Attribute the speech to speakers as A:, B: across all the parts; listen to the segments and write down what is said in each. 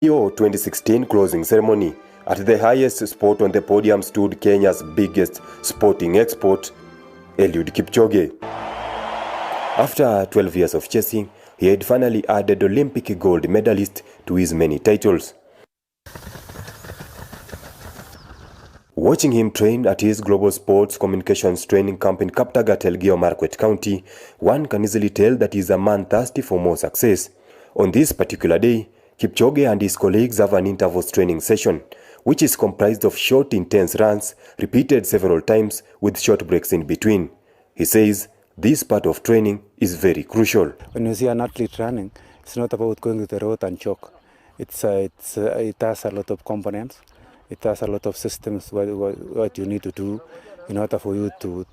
A: Rio 2016 closing ceremony. At the highest spot on the podium stood Kenya's biggest sporting export, Eluid Kipchoge. After 12 years of chasing, he had finally added Olympic gold medalist to his many titles. Watching him train at his global sports communications training camp in Kaptagat, Elgeyo Marakwet County, one can easily tell that he is a man thirsty for more success. On this particular day, Kipchoge and his colleagues have an interval training session, which is comprised of short, intense runs, repeated several times with short breaks in between. He says this part of training is very crucial.
B: When you see an athlete running, it's not about going to the road and jog. It has a lot of components. It has a lot of systems what you need to do in order for you to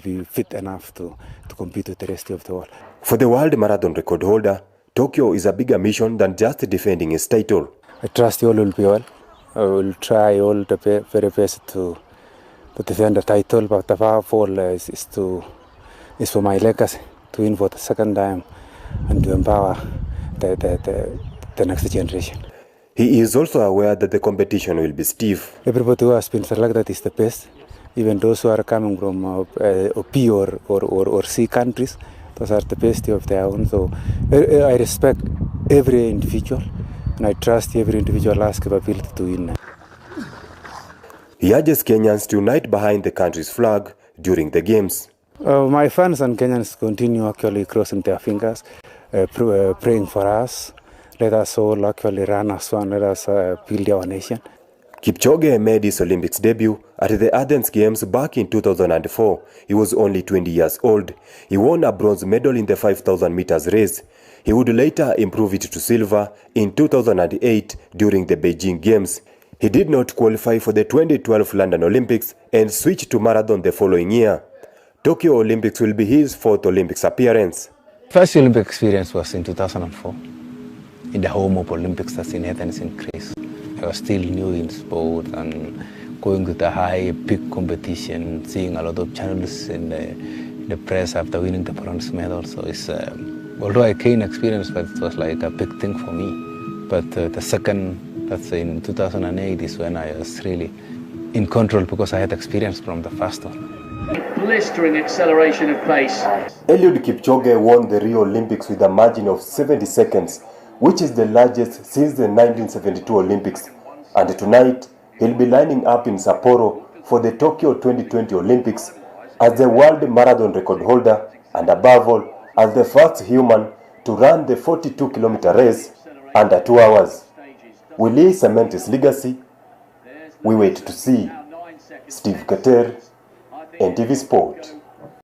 B: be fit enough to compete with the rest of the world.
A: For the world marathon record holder, Tokyo is a bigger mission than just defending his title.
B: I trust you all will be well. I will try all the very best to defend the title, but above all is for my legacy, to win for the second time and to empower the next generation.
A: He is also aware that the competition will be stiff.
B: Everybody who has been selected is the best, even those who are coming from B or C countries. Those are the best of their own. So I respect every individual, and I trust every individual has capability to win.
A: He urges Kenyans to unite behind the country's flag during the games.
B: My fans and Kenyans continue actually crossing their fingers, praying for us. Let us all actually run as one. Let us build our nation.
A: Kipchoge made his Olympics debut at the Athens Games back in 2004. He was only 20 years old. He won a bronze medal in the 5,000 meters race. He would later improve it to silver in 2008 during the Beijing Games. He did not qualify for the 2012 London Olympics and switched to marathon the following year. Tokyo Olympics will be his fourth Olympics appearance.
C: First Olympic experience was in 2004 in the home of Olympics, that's in Athens in Greece. I was still new in sport and going to the high peak competition, seeing a lot of journalists in the press after winning the bronze medal. So it's although a keen experience, but it was like a big thing for me. But the second, that's in 2008, is when I was really in control because I had experience from the first one.
D: Blistering acceleration of pace.
A: Eluid Kipchoge won the Rio Olympics with a margin of 70 seconds, which is the largest since the 1972 Olympics. And tonight, he'll be lining up in Sapporo for the Tokyo 2020 Olympics as the world marathon record holder and above all, as the first human to run the 42-kilometer race under 2 hours. Will he cement his legacy? We wait to see. Steve Kater, NTV Sport.